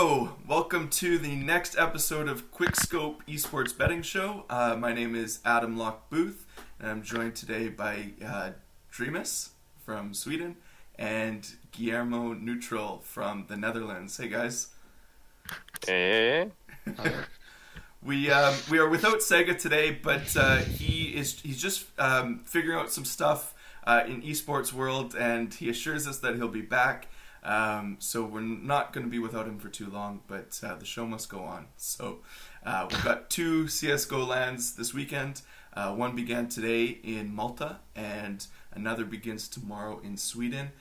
Hello, welcome to the next episode of Quickscope Esports Betting Show. My name is Adam Lock Booth, and I'm joined today by Dreamus from Sweden and Guillermo Neutral from the Netherlands. Hey guys. Hey. We are without Sega today, but he's just figuring out some stuff in esports world, and he assures us that he'll be back. So we're not going to be without him for too long, but the show must go on. So we've got two CSGO lands this weekend. One began today in Malta, and another begins tomorrow in Sweden.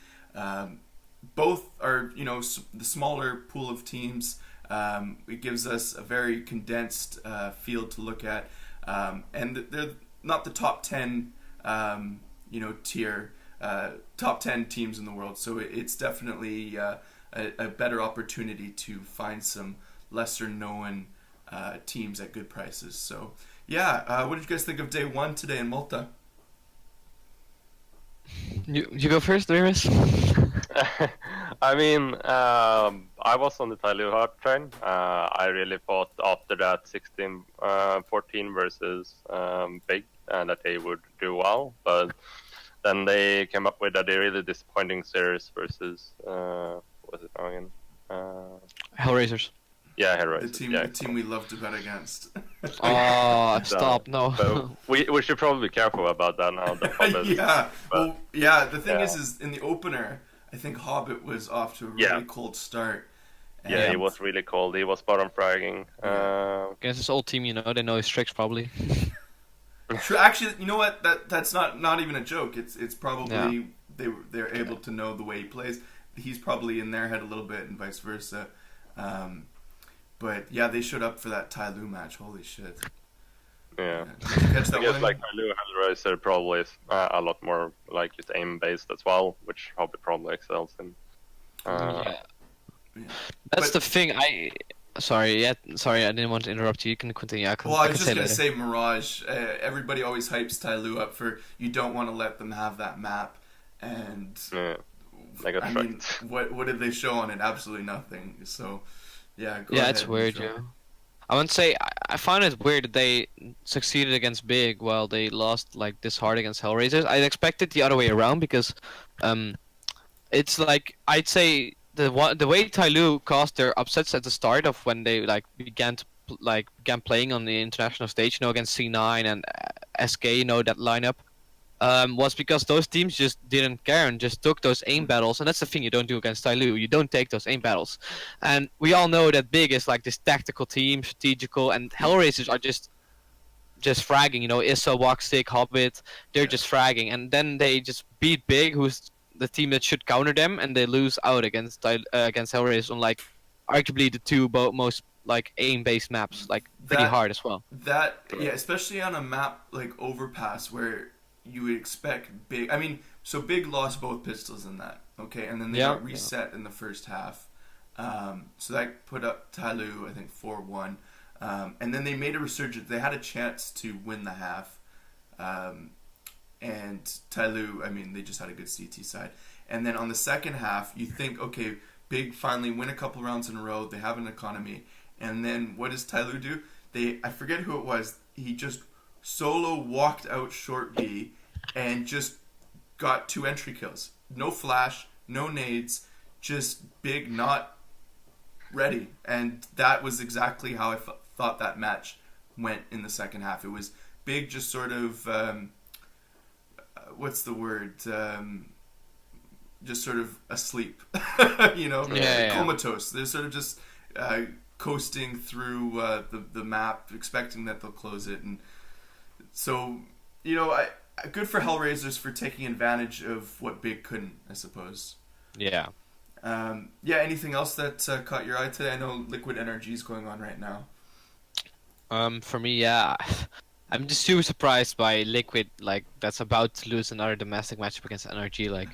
Both are, the smaller pool of teams. It gives us a very condensed field to look at, and they're not the top 10, tier. Top 10 teams in the world, so it's definitely a better opportunity to find some lesser known teams at good prices. So what did you guys think of day one today in Malta? You go first, Dreamus. I mean, I was on the Tyloo hype train. I really thought after that 16-14 versus Big that they would do well, but then they came up with a really disappointing series versus what was it now again? Hellraisers. Yeah, Hellraisers. The team we love to bet against. Oh, stop! No. So we should probably be careful about that now. The thing is in the opener, I think Hobbit was off to a really cold start. Yeah, he was really cold. He was bottom fragging. Against his old team, they know his tricks probably. True. Actually, you know what? That's not even a joke. It's probably they're able to know the way he plays. He's probably in their head a little bit, and vice versa. But yeah, they showed up for that Tyloo match. Holy shit! Yeah, did you catch that I guess one? like Tyloo Hellraiser probably is a lot more like just aim based as well, which Hobbit probably excels in. That's the thing. Sorry, I didn't want to interrupt you. You can continue. I was just going to say Mirage. Everybody always hypes Tyloo up for you don't want to let them have that map. And I mean, what did they show on it? Absolutely nothing. So, go ahead, it's weird, I wouldn't say... I find it weird that they succeeded against Big while they lost like this hard against Hellraisers. I expected the other way around because it's like... I'd say... The way Tyloo caused their upsets at the start of when they began playing on the international stage, against C9 and SK, that lineup, was because those teams just didn't care and just took those aim battles, and that's the thing you don't do against Tyloo. You don't take those aim battles, and we all know that Big is like this tactical team, strategical, and Hellraisers are just fragging. Issa, Walkstick, Hobbit, they're just fragging, and then they just beat Big, who's the team that should counter them, and they lose out against Hellraisers on arguably the two most aim-based maps, pretty hard as well. Especially on a map like Overpass where you would expect Big. I mean, so Big lost both pistols in that, okay, and then they got reset in the first half. So that put up Tyloo, I think 4-1, and then they made a resurgence. They had a chance to win the half. And Tyloo, I mean, they just had a good CT side. And then on the second half, you think, okay, Big finally win a couple rounds in a row. They have an economy. And then what does Tyloo do? I forget who it was. He just solo walked out short B and just got 2 entry kills. No flash, no nades, just Big not ready. And that was exactly how I thought that match went in the second half. It was Big just sort of... what's the word? Just sort of asleep, comatose. They're sort of just coasting through the map, expecting that they'll close it, and so good for Hellraisers for taking advantage of what Big couldn't, I suppose. Yeah. Anything else that caught your eye today? I know Liquid NRG is going on right now. For me, I'm just super surprised by Liquid, that's about to lose another domestic matchup against NRG.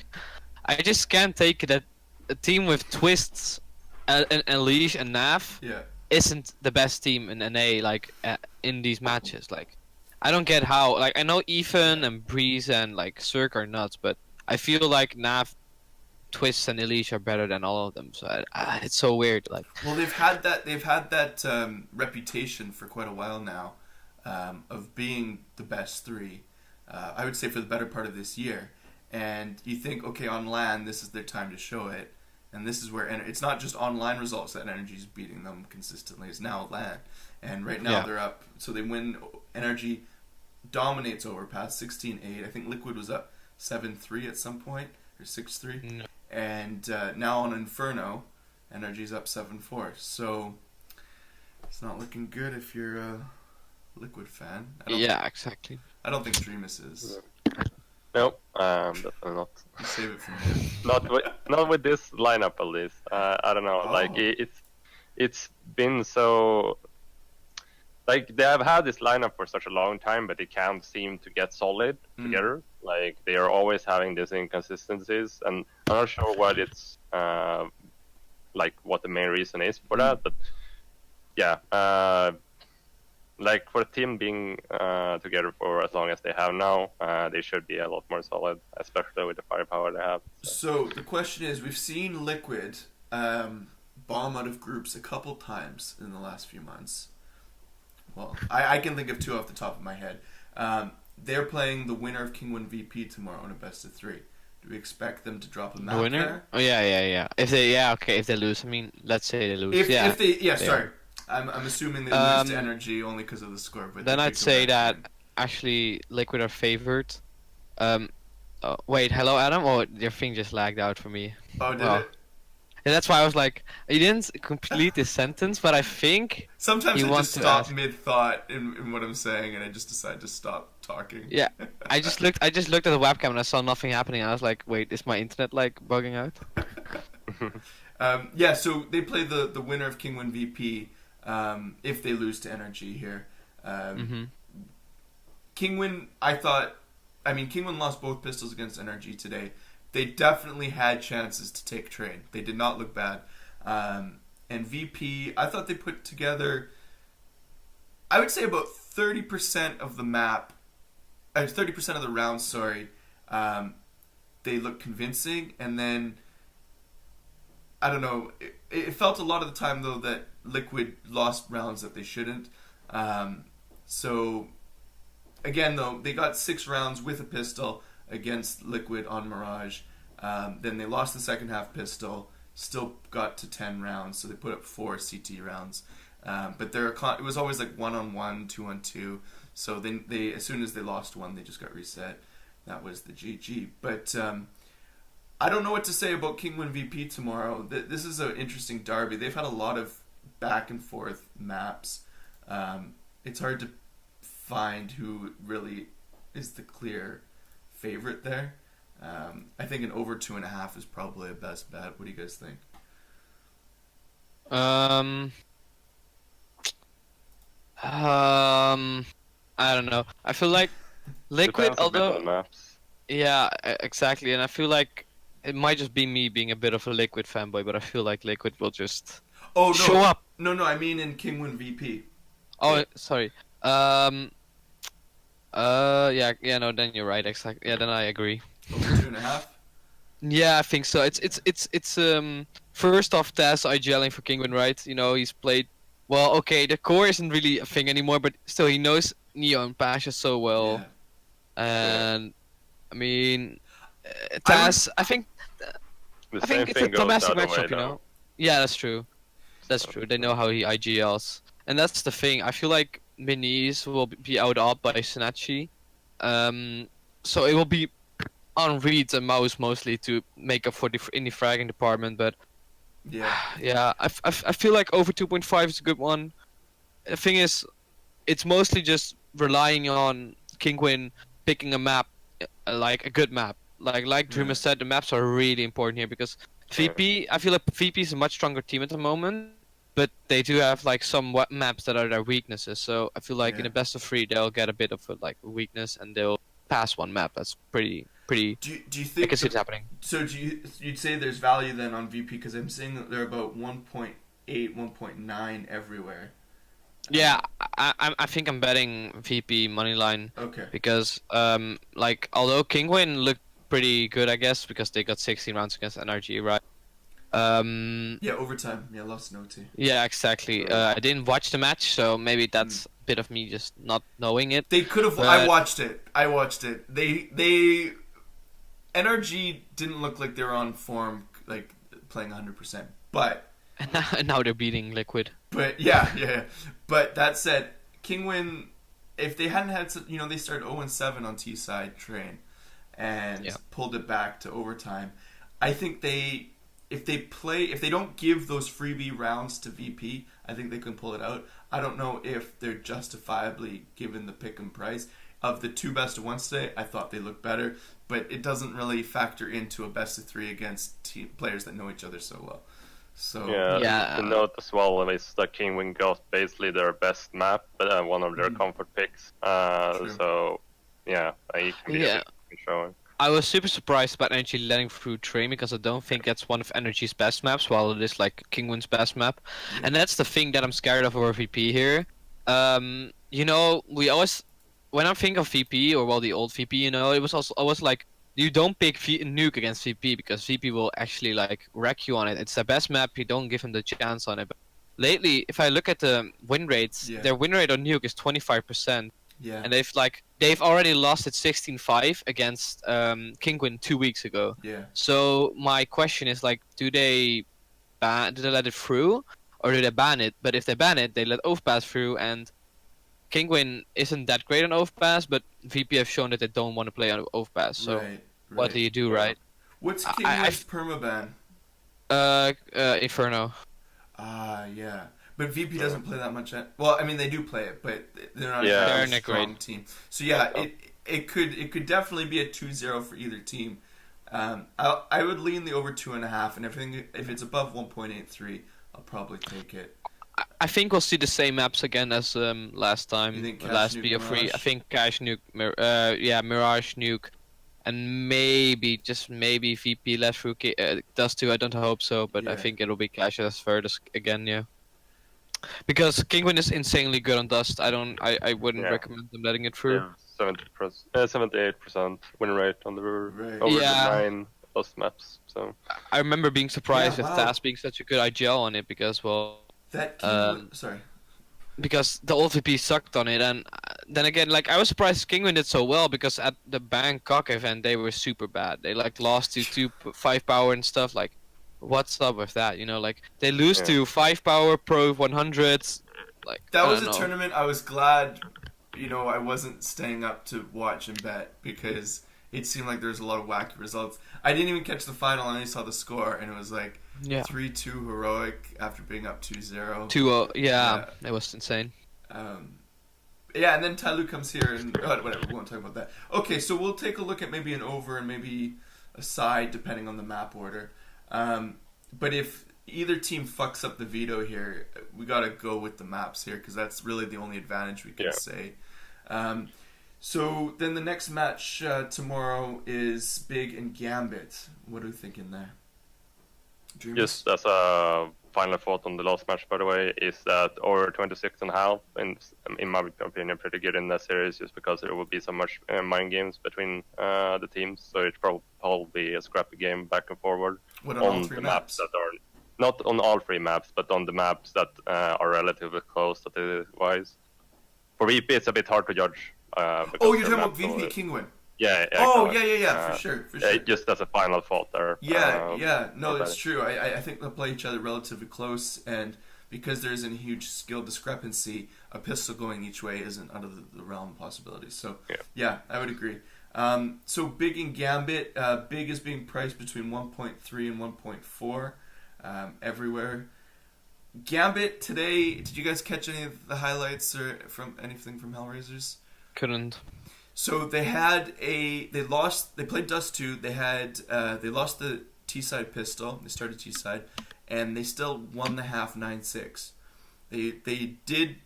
I just can't take that a team with Twists, and Leash and Nav isn't the best team in NA, in these matches. I don't get how. I know Ethan and Breeze and Cirque are nuts, but I feel like Nav Twist and Elise are better than all of them. So it's so weird. Like, well, they've had that reputation for quite a while now, of being the best three. I would say for the better part of this year. And you think, okay, on LAN, this is their time to show it. And this is where it's not just online results that Energy's beating them consistently. It's now LAN. And right now they're up. So they win. Energy dominates Overpass 16-8. I think Liquid was up 7-3 at some point, or 6-3. No. And now on Inferno, Energy's up 7-4. So it's not looking good if you're a Liquid fan. Exactly. I don't think Dreamus is. Nope, definitely not. Save it for me. Not with this lineup at least. I don't know. Oh. Like it's been so. Like they have had this lineup for such a long time, but they can't seem to get solid together. Like they are always having these inconsistencies, and I'm not sure what it's like what the main reason is for that. But yeah, like for a team being together for as long as they have now, they should be a lot more solid, especially with the firepower they have. So the question is, we've seen Liquid bomb out of groups a couple times in the last few months. Well, I can think of two off the top of my head. They're playing the winner of King Win VP tomorrow in a best of 3. Do we expect them to drop a map The winner? there? Oh yeah. If they lose, I mean, let's say they lose. If they sorry. are. I'm assuming they lose to Energy only because of the score. But Then they I'd could go say back that actually Liquid are favored. Wait, hello Adam? Oh, your thing just lagged out for me. Oh, did Wow. it? And that's why I was like, you didn't complete this sentence, but I think Sometimes he I wants just to stop ask. mid-thought in what I'm saying, and I just decide to stop talking. Yeah, I just looked at the webcam and I saw nothing happening. I was like, wait, is my internet like bugging out? Yeah, so they play the winner of King Win VP if they lose to Energy here. King Win, King Win lost both pistols against Energy today. They definitely had chances to take train. They did not look bad. And VP, I thought they put together, I would say about 30% of the map, 30% of the rounds, sorry, they looked convincing. And then, I don't know, it felt a lot of the time, though, that Liquid lost rounds that they shouldn't. So, again, though, they got 6 rounds with a pistol against Liquid on Mirage. Then they lost the second half pistol, still got to 10 rounds, so they put up 4 CT rounds. But it was always like 1-on-1, 2-on-2. So they as soon as they lost one, they just got reset. That was the GG. But I don't know what to say about King Win VP tomorrow. This is an interesting derby. They've had a lot of back and forth maps. It's hard to find who really is the clear favorite there. I think an over 2.5 is probably a best bet. What do you guys think? I don't know. I feel like Liquid, Depends a bit on although maps. yeah, exactly, and I feel like it might just be me being a bit of a Liquid fanboy, but I feel like Liquid will just show up. No, I mean in King Win VP. Oh, sorry. No, then you're right. Exactly. Yeah, then I agree. Over 2.5. Yeah, I think so. It's first off Taz IGLing for Kingwin, right? You know, he's played well. Okay, the core isn't really a thing anymore, but still he knows Neo and Pasha so well. Yeah. And I mean, Taz, I think it's a domestic matchup, you know. Yeah, that's true. That's true. They know how he IGLs, and that's the thing. I feel like Minis will be out up by Sinachi, so it will be on reads and mouse mostly to make up for in the fragging department. But yeah, I feel like over 2.5 is a good one. The thing is, it's mostly just relying on Kingwin picking a map, like a good map. Like Dreamer said, the maps are really important here because VP. I feel like VP is a much stronger team at the moment, but they do have like some maps that are their weaknesses. So I feel like in a best of 3 they'll get a bit of a weakness and they'll pass one map. That's pretty. Do you think I can see it happening. So you'd say there's value then on VP because I'm seeing that they're about 1.8, 1.9 everywhere. Yeah, I think I'm betting VP moneyline. Okay. Because although Kingwin looked pretty good, I guess, because they got 16 rounds against NRG, right? Yeah, overtime. Yeah, lost an OT. Yeah, exactly. I didn't watch the match, so maybe that's a bit of me just not knowing it. They could have. But... I watched it. They NRG didn't look like they were on form, like playing 100%. But and now they're beating Liquid. But yeah. But that said, Kingwin, if they hadn't had, they started 0-7 on T side train, and pulled it back to overtime. I think if they don't give those freebie rounds to VP, I think they can pull it out. I don't know if they're justifiably given the pick and price. Of the 2 best of 1 today, I thought they looked better, but it doesn't really factor into a best of 3 against players that know each other so well. So to note as well is that Kingwin got basically their best map, but one of their comfort picks. So yeah, you can be a bit showing. I was super surprised about Energy letting through Train because I don't think that's one of Energy's best maps, while it is like Kingwin's best map. And that's the thing that I'm scared of over VP here. We always, when I think of VP, or the old VP, it was also always like, you don't pick Nuke against VP because VP will actually like wreck you on it. It's the best map, you don't give him the chance on it. But lately, if I look at the win rates, their win rate on Nuke is 25%. Yeah. And they've already lost at 16-5 against Kingwin 2 weeks ago. Yeah. So my question is like, do they let it through, or do they ban it? But if they ban it, they let Overpass through, and Kingwin isn't that great on Overpass, but VP have shown that they don't want to play on Overpass. So what do you do, right? What's Kingwin's permaban? Inferno. Yeah. But VP doesn't play that much. Well, I mean, they do play it, but they're not they're a strong team. So it could definitely be a 2-0 for either team. I would lean the over 2.5, and if it's above 1.83, I'll probably take it. I think we'll see the same maps again as last time. You think last Nuke, BO3. I think Cash Nuke, Mirage Nuke, and maybe VP left through Dust 2. I don't hope so, but I think it'll be Cash as furthest again. Yeah. Because Kingwin is insanely good on Dust. I wouldn't recommend them letting it through. Yeah, 78% win rate on the over the 9 Dust maps. So I remember being surprised with TAS being such a good IGL on it because because the old VP sucked on it, and then again, like, I was surprised Kingwin did so well because at the Bangkok event they were super bad. They like lost to 5 power and stuff. Like, what's up with that? Like they lose to 5 power pro 100s. Like, that was a tournament I was glad I wasn't staying up to watch and bet, because it seemed like there was a lot of wacky results. I didn't even catch the final, I only saw the score, and it was like 3-2 heroic after being up 2-0. 2-0, it was insane. And then Tyloo comes here, and whatever, we won't talk about that. Okay, so we'll take a look at maybe an over and maybe a side, depending on the map order. But if either team fucks up the veto here, we gotta go with the maps here, because that's really the only advantage we can say. So then the next match tomorrow is Big and Gambit. What are we thinking there? Dreamhack? Just as a final thought on the last match, by the way, is that over 26.5, in my opinion, pretty good in that series, just because there will be so much mind games between the teams. So it's probably a scrappy game back and forward on the maps that are not on all 3 maps, but on the maps that are relatively close statistic-wise. For VP, it's a bit hard to judge. You're talking about VP Kingwin? Yeah. For sure. Just as a final thought there. No, it's true. I think they'll play each other relatively close, and because there isn't a huge skill discrepancy, a pistol going each way isn't out of the realm of possibilities. So, I would agree. So Big and Gambit, Big is being priced between 1.3 and 1.4 everywhere. Gambit today, did you guys catch any of the highlights or from anything from Hellraisers? Couldn't. So they played Dust 2, they lost the T-side pistol, they started T-side, and they still won the half 9-6. They did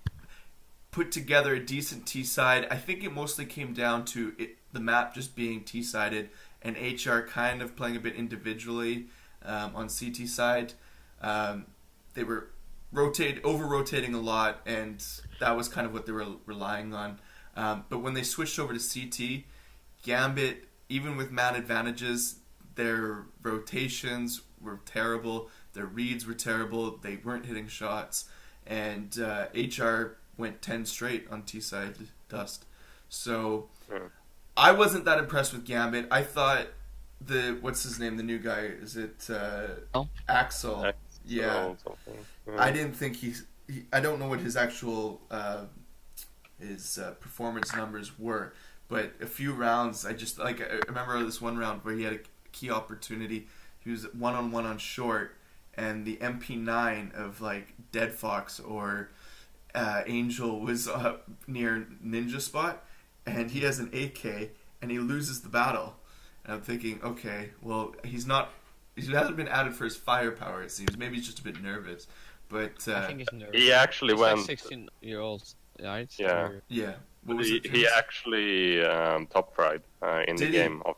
put together a decent T-side. I think it mostly came down to the map just being T-sided and HR kind of playing a bit individually on CT side. They were over-rotating a lot, and that was kind of what they were relying on. But when they switched over to CT, Gambit even with man advantages, their rotations were terrible. Their reads were terrible. They weren't hitting shots. And HR went 10 straight on T-side dust. So I wasn't that impressed with Gambit. I thought what's his name, the new guy, is it Axel? Yeah. I didn't think I don't know what his actual performance numbers were, but a few rounds I remember this one round where he had a key opportunity. He was 1-on-1 on short, and the MP9 of like Dead Fox or Angel was up near Ninja spot, and he has an AK and he loses the battle. And I'm thinking, okay, well, he hasn't been added for his firepower, it seems. Maybe he's just a bit nervous. But I think he's nervous. He actually went. Like 16-year-old, right? Yeah. Yeah. What was He actually top fried in the game of.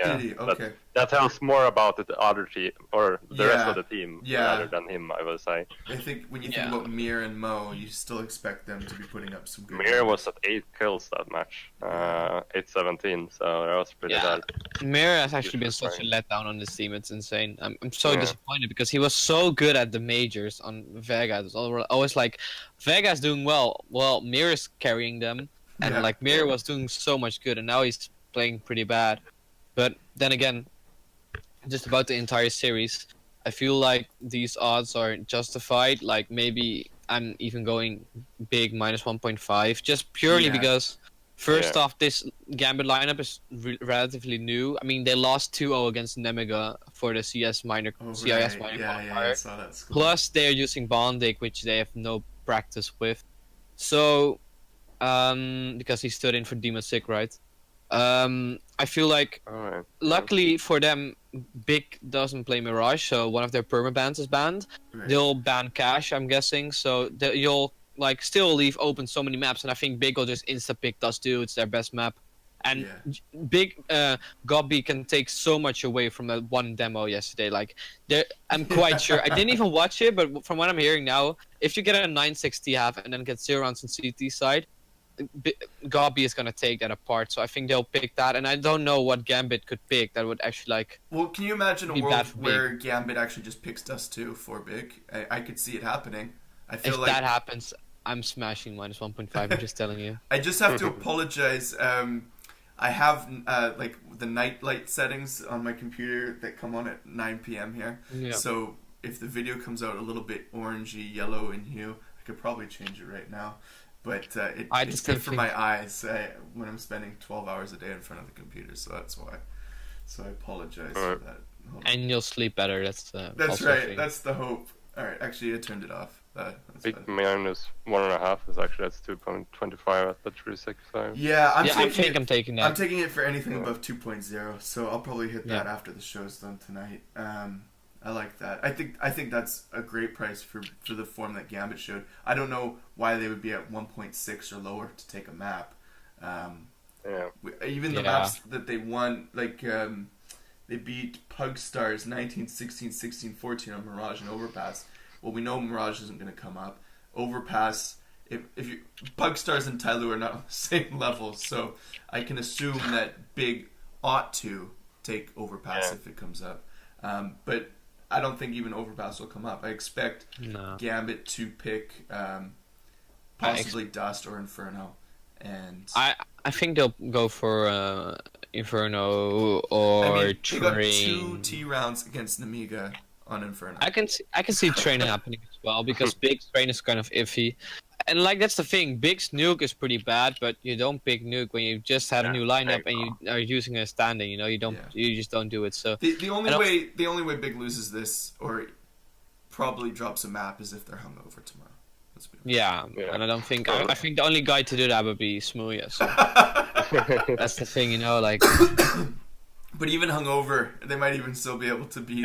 Yeah, Did he? Okay. That tells more about the other team or the rest Yeah. of the team Yeah. rather than him, I will say. I think when you think about Mir and Mo, you still expect them to be putting up some good. Mir was at 8 kills that match, 8-17, so that was pretty bad. Mir has actually been such a letdown on this team. It's insane. I'm so disappointed because he was so good at the majors on Vega. It was always like Vega's doing well. Well, Mir is carrying them, and like Mir was doing so much good, and now he's playing pretty bad. But then again, just about the entire series, I feel like these odds are justified. Like maybe I'm even going big minus 1.5, just purely because first off, this Gambit lineup is relatively new. I mean, they lost 2-0 against Nemiga for the CIS minor qualifier. I saw that score. Plus, they're using Bondic, which they have no practice with. So, because he stood in for Demon Sick, right? I feel like, luckily for them, Big doesn't play Mirage, so one of their permabans is banned. Right. They'll ban Cash, I'm guessing, so you'll like still leave open so many maps, and I think Big will just insta-pick Dust 2, it's their best map. And Big Gobby can take so much away from that one demo yesterday. Like, I'm quite sure. I didn't even watch it, but from what I'm hearing now, if you get a 960 half and then get 0 rounds on CT side, Gobby is gonna take that apart, so I think they'll pick that, and I don't know what Gambit could pick that would actually like. Well, can you imagine a world where Gambit actually just picks Dust 2 for Big? I could see it happening. I feel if that happens, I'm smashing minus 1.5. I'm just telling you. I just have to apologize. I have like the night light settings on my computer that come on at 9 p.m. here. Yeah. So if the video comes out a little bit orangey yellow in hue, I could probably change it right now. But it's good for my eyes when I'm spending 12 hours a day in front of the computer, so that's why. So I apologize for that. And you'll sleep better. That's right. That's the hope. All right. Actually, I turned it off. Big minus 1.5 is actually that's 2.25 at the 36. So. Yeah, I think I'm taking that. I'm taking it for anything above 2.0, so I'll probably hit that after the show's done tonight. I like that. I think that's a great price for the form that Gambit showed. I don't know why they would be at 1.6 or lower to take a map. Even the maps that they won, like they beat Pugstars 19, 16, 16, 14 on Mirage and Overpass. Well, we know Mirage isn't going to come up. Overpass, if you Pugstars and Tyloo are not on the same level, so I can assume that Big ought to take Overpass if it comes up. But I don't think even Overpass will come up. I expect Gambit to pick possibly Dust or Inferno. And I think they'll go for Inferno or Train. They got 2 T rounds against Nemiga on Inferno. I can see Train happening as well, because Big's Train is kind of iffy. And like that's the thing, Big's nuke is pretty bad, but you don't pick nuke when you just had a new lineup and you are using a standing. You know, you just don't do it. So the only way Big loses this or probably drops a map is if they're hungover tomorrow. And I don't think I think the only guy to do that would be Smooya. So. That's the thing, you know, like. But even hungover, they might even still be able to beat.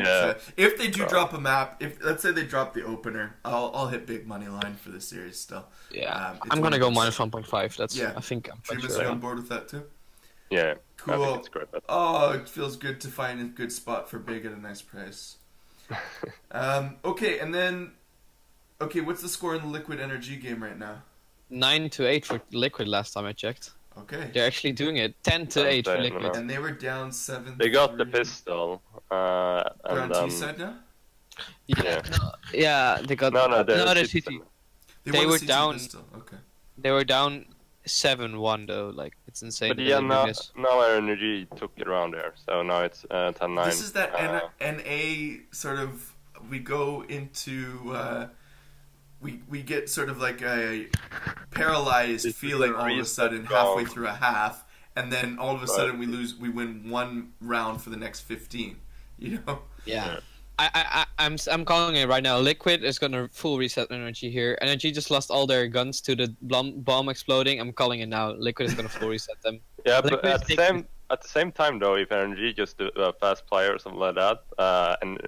If they do drop a map, if let's say they drop the opener, I'll hit big money line for this series still. Yeah, I'm gonna go minus 1.5. That's I think I'm quite sure. On board with that too. Yeah, cool. I think it's great. Oh, it feels good to find a good spot for Big at a nice price. Okay, and then what's the score in the Liquid Energy game right now? 9-8 for Liquid last time I checked. Okay. They're actually doing it. 10-8 for Insane, Liquid. no? And they were down 7. They got the pistol, They're and on T side now. Yeah. Yeah, they got. no, No, they're the city. They won the were CT down- pistol. Okay. They were down 7-1 though. Like it's insane. But that yeah, they now did this. Energy took it around there, so now it's 10-9. This is that NA sort of. We go into. We get sort of like a paralyzed This is feeling a all of a reset sudden halfway zone. through a half, and then all of a Right. sudden we win one round for the next 15. You know. Yeah. I'm calling it right now. Liquid is gonna full reset Energy here. Energy just lost all their guns to the bomb exploding. I'm calling it now. Liquid is gonna full reset them. Yeah, but Liquid at the same time though, if Energy just do a fast play or something like that,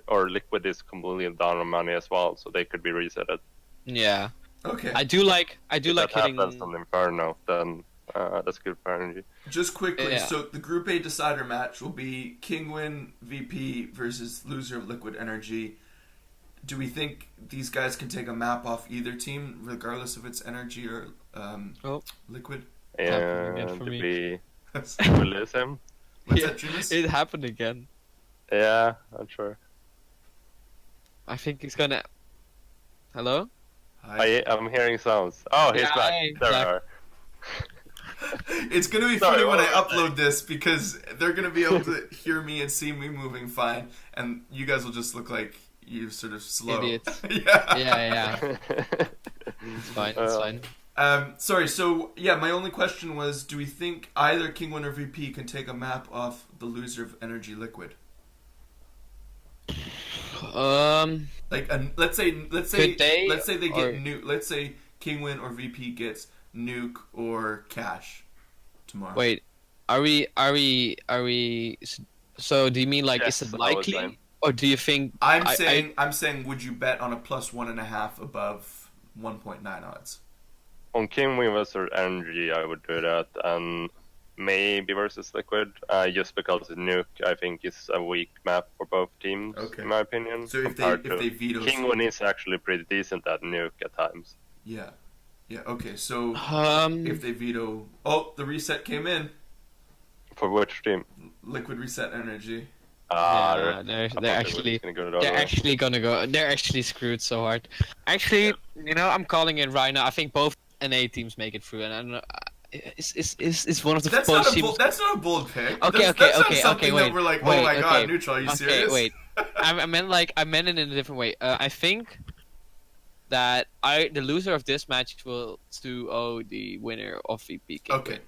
or Liquid is completely down on money as well, so they could be resetted. Yeah. Okay. I do like If hitting. that happens on Inferno, then that's good for Energy. Just quickly, Yeah. so the Group A decider match will be Kingwin VP versus loser of Liquid Energy. Do we think these guys can take a map off either team, regardless if it's Energy or Liquid? Happened again And for to me. be What's will lose him. that, Junas? It happened again. Yeah, I'm sure. I think he's gonna. Hello? Hi. I'm hearing sounds. Oh, he's Yeah, back. hey, There we back. are. It's gonna be Sorry, funny when what I was I upload this because they're gonna be able to hear me and see me moving fine, and you guys will just look like you sort of slow. Idiots. Yeah. Yeah. It's fine. It's fine. Sorry. So yeah, my only question was: do we think either Kingwin or VP can take a map off the loser of Energy Liquid? Like, let's say Could they, let's say they or- get nuke. Let's say Kingwin or VP gets nuke or cash tomorrow. Wait, are we? So do you mean like Yes, is it I was likely, saying. or do you think? I'm I- saying, would you bet on a +1.5 above 1.9 odds? On King Wing versus Energy, I would do that, and maybe versus Liquid, just because the nuke, I think, is a weak map for both teams, Okay. in my opinion. So if compared they to veto, King Wing is actually pretty decent at nuke at times. yeah, okay. So Um, if they veto, the reset came in. For which team? Liquid reset Energy. yeah, I they're thought they were actually just gonna go the other they're way. actually gonna go. They're actually screwed so hard. Actually, I'm calling it right now. I think both NA teams make it through, and I don't know. It's one of the That's both not, teams. that's not a bold pick. Okay, that's, okay, that's not okay, something okay, that we're like, wait, oh my god, okay. neutral. Are you Okay, serious? wait. I meant it in a different way. I think that the loser of this match will 2-0 the winner of VP. Okay.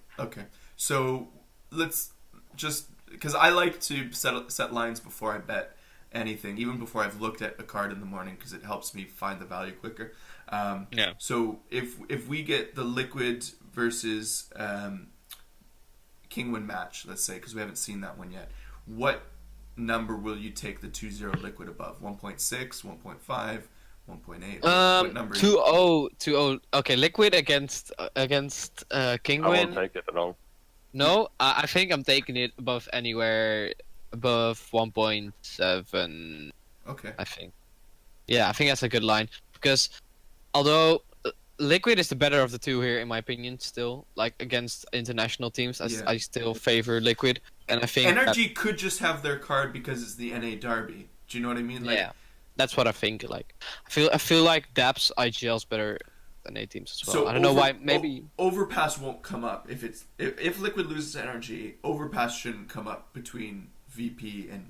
So let's just, because I like to set lines before I bet anything, even before I've looked at a card in the morning, because it helps me find the value quicker. Yeah. So if we get the Liquid versus Kingwin match, let's say, because we haven't seen that one yet, what number will you take the 2-0 Liquid above? 1.6, 1.5, 1.8? What number? 2-0. Okay, Liquid against I won't Kingwin. take it at all. No, I think I'm taking it above anywhere above 1.7. Okay. I think. Yeah, I think that's a good line because although Liquid is the better of the two here, in my opinion, still like against international teams, Yeah. I still favor Liquid, and I think Energy could just have their card because it's the NA Derby. Do you know what I mean? Like, yeah, that's what I think. Like, I feel like Daps IGL's better than A teams as well. So I don't know why. Maybe Overpass won't come up if Liquid loses Energy. Overpass shouldn't come up between VP and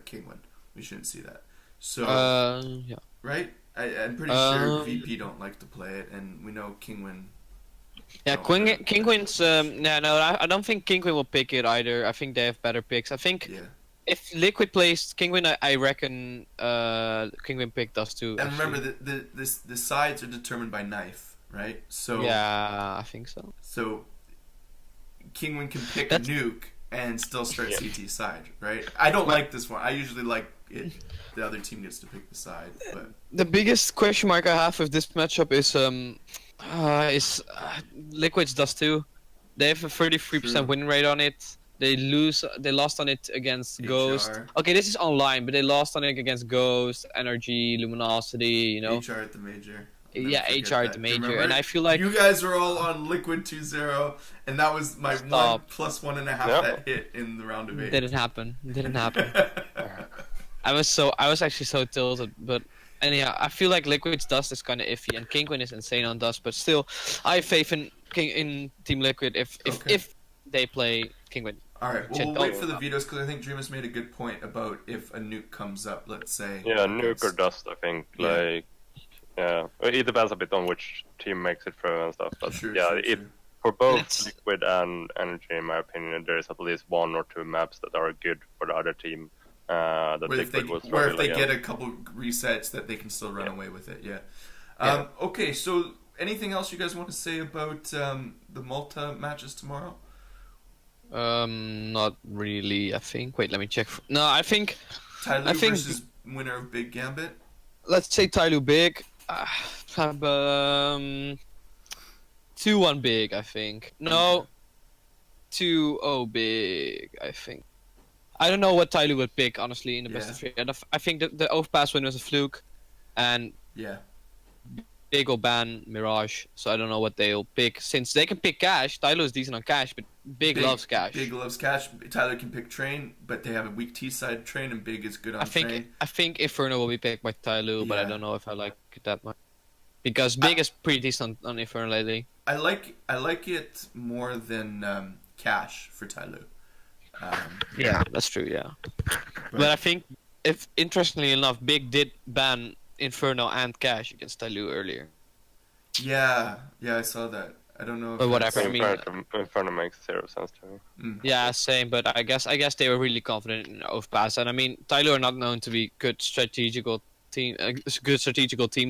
Kingwin. We shouldn't see that. So yeah. right, I'm pretty sure VP don't like to play it, and we know Kingwin. Yeah, don't really Kingwin's. I don't think Kingwin will pick it either. I think they have better picks. I think Yeah, if Liquid plays Kingwin, I reckon Kingwin pick does too. and actually. remember the sides are determined by knife, right? So Yeah, I think so. So Kingwin can pick That's- a nuke and still start Yeah. CT side, right? I don't like this one. I usually like it. The other team gets to pick the side, but The biggest question mark I have with this matchup is Liquids does too. They have a 33% True. win rate on it. They lost on it against Ghost. HR. Okay, this is online, but they lost on it against Ghost, Energy, Luminosity. You know. HR at the major. Yeah, forget HR that. the Do you major, remember? and I feel like you guys were all on Liquid 2-0, and that was my 1 plus 1.5 that hit in the round of 8. didn't happen. Didn't happen. I was actually so tilted, but anyhow, I feel like Liquid's Dust is kind of iffy, and Kinguin is insane on Dust, but still, I have faith in Team Liquid if they play Kinguin. All right, well, we'll wait for the vetoes because I think Dreamus made a good point about if a nuke comes up, let's say. Yeah, nuke or Dust, I think. Yeah. It depends a bit on which team makes it through and stuff, but true. For both Liquid and Energy, in my opinion, there is at least 1 or 2 maps that are good for the other team. Where if they get a couple resets that they can still run away with it. Okay, so anything else you guys want to say about the Malta matches tomorrow? Not really. I think. Wait, let me check. No, I think. Tyloo versus winner of Big Gambit. Let's say Tyloo Big. 2-1 Big. I think. No. 2-0 Big. I think. I don't know what Tyloo would pick, honestly, in the best of 3. I think the overpass win was a fluke, and Big will ban Mirage, so I don't know what they'll pick. Since they can pick Cash, Tyloo is decent on Cash, but Big loves Cash. Big loves Cash. Tyloo can pick Train, but they have a weak T-side Train, and Big is good on Train. I think Inferno will be picked by Tyloo, but I don't know if I like it that much. Because Big is pretty decent on Inferno lately. I like it more than Cash for Tyloo. Yeah, that's true. Yeah, but I think if interestingly enough, Big did ban Inferno and Cash against Tyloo earlier. Yeah, I saw that. I don't know. But whatever. I mean, Inferno makes 0 sense to me. Yeah, same. But I guess they were really confident in overpass, and I mean, Tyloo are not known to be good strategical team.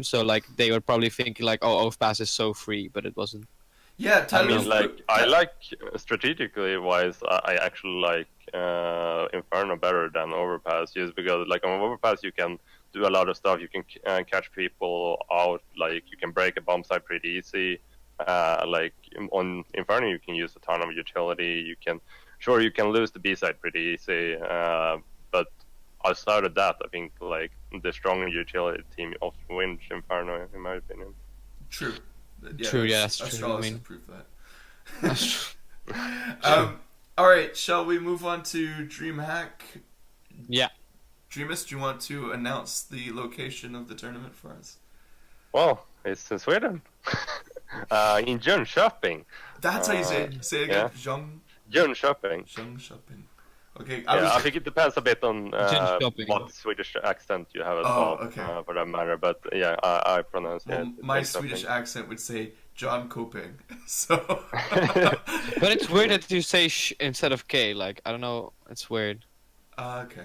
So like they were probably thinking like, oh, overpass is so free, but it wasn't. Yeah, I like strategically wise. I actually like Inferno better than Overpass, just because like on Overpass you can do a lot of stuff. You can catch people out. Like you can break a bomb site pretty easy. Like on Inferno you can use a ton of utility. You can lose the B side pretty easy. But outside of that, I think like the stronger utility team often wins Inferno, in my opinion. True. That's true. I mean, prove that. That's true. All right, shall we move on to Dreamhack? Yeah. Dreamus, do you want to announce the location of the tournament for us? Well, it's in Sweden. In Jonkoping. That's how you say it. Say it again. Jonkoping. Jonkoping. Okay. I think it depends a bit on what Swedish accent you have as well, for that matter. But yeah, I pronounce it. My Swedish accent would say Jonkoping. So. But it's weird that you say sh instead of k. Like I don't know, it's weird. Okay.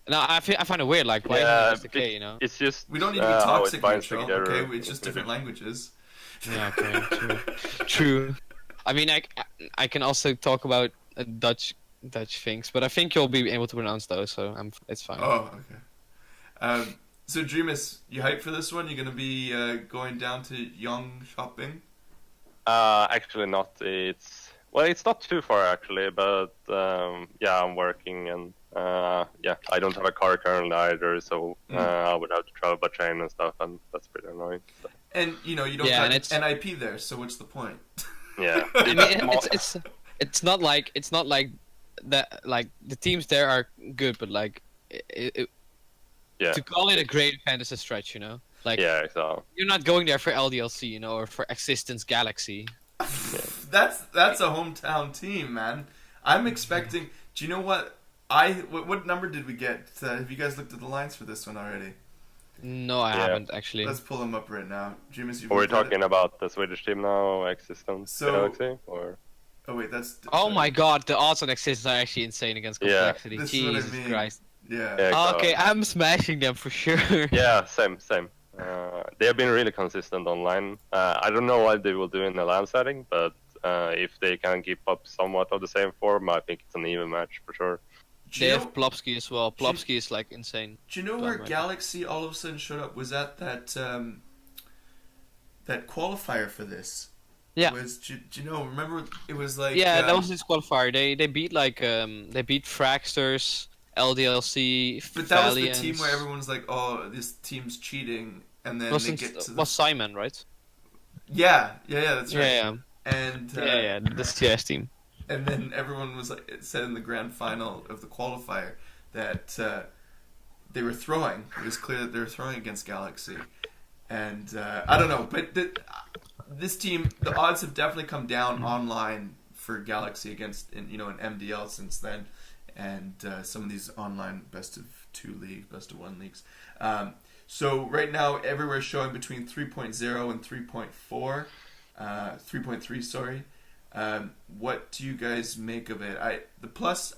No, I find it weird. Like why is the k? You know. It's just we don't need to be toxic, Mitchell. Okay, it's just different languages. Yeah. Okay. True. I mean, I can also talk about Dutch things, but I think you'll be able to pronounce those, so it's fine. Oh, okay. So Dreamus, you hyped for this one? You're gonna be going down to Jonkoping? Actually not. It's not too far actually, but I'm working and I don't have a car currently either, so I would have to travel by train and stuff, and that's pretty annoying. So. And you don't have NIP there, so what's the point? Yeah, I mean, it's not like that. Like the teams there are good, but like to call it a great event is a stretch, you know. Like exactly. You're not going there for LDLC, you know, or for Existence Galaxy. That's a hometown team, man. I'm expecting. Do you know what? What number did we get? Have you guys looked at the lines for this one already? No, I haven't actually. Let's pull them up right now. Dreamus, are we talking about the Swedish team now, Existence Galaxy, or? Oh wait, that's. Oh my God, the odds on Existence are actually insane against Complexity. This Jesus is what I mean. Christ. Yeah. Okay, I'm smashing them for sure. Yeah, same. They have been really consistent online. I don't know what they will do in the LAN setting, but if they can keep up somewhat of the same form, I think it's an even match for sure. They have Plopsky as well. Plopsky is like insane. Do you know where Galaxy all of a sudden showed up? Was that qualifier for this? Yeah. Do you know? Remember, it was like that was his qualifier. They beat they beat Fragsters, LDLC. But that was the team where everyone's like, "Oh, this team's cheating," and then was they get to the was Simon, right? yeah, that's right. Yeah, And yeah, the CS team. and then everyone was like, it said in the grand final of the qualifier that they were throwing. It was clear that they were throwing against Galaxy, and I don't know, but this team, the odds have definitely come down online for Galaxy against in MDL since then, and some of these online best of 2 league, best of 1 leagues. So right now everywhere showing between 3.0 and 3.4, 3.3. Sorry. What do you guys make of it? I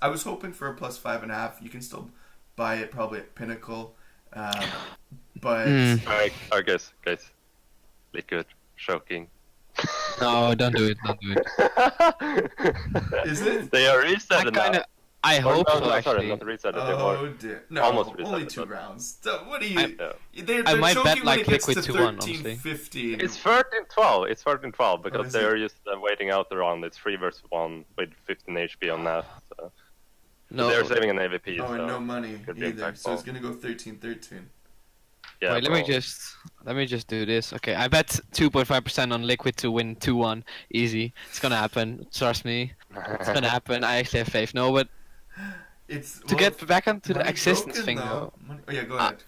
was hoping for a plus 5.5. You can still buy it probably at Pinnacle, but I guess liquid choking. No, don't do it. Don't do it. is it? They are reset now. I hope so. Sorry, Actually, not reset. Oh dear! No, almost only reset, 2 but- rounds. So what do you? They're I might choking bet, when like, it gets to Liquid 2-1, honestly. 13-15. It's 13-12. It's 13-12 is because it? they're just waiting out the round. It's 3 versus 1 with 15 HP on that. So. no. They're saving an AVP. Oh, so and no money could be either. So it's impactful. gonna go 13-13. Yeah, Wait, let me just do this. Okay, I bet 2.5% on Liquid to win 2-1. Easy. It's gonna happen. Trust me. It's gonna happen. I actually have faith. No, but It's to get back onto the money existence broken, thing though. though, Oh yeah, go ahead.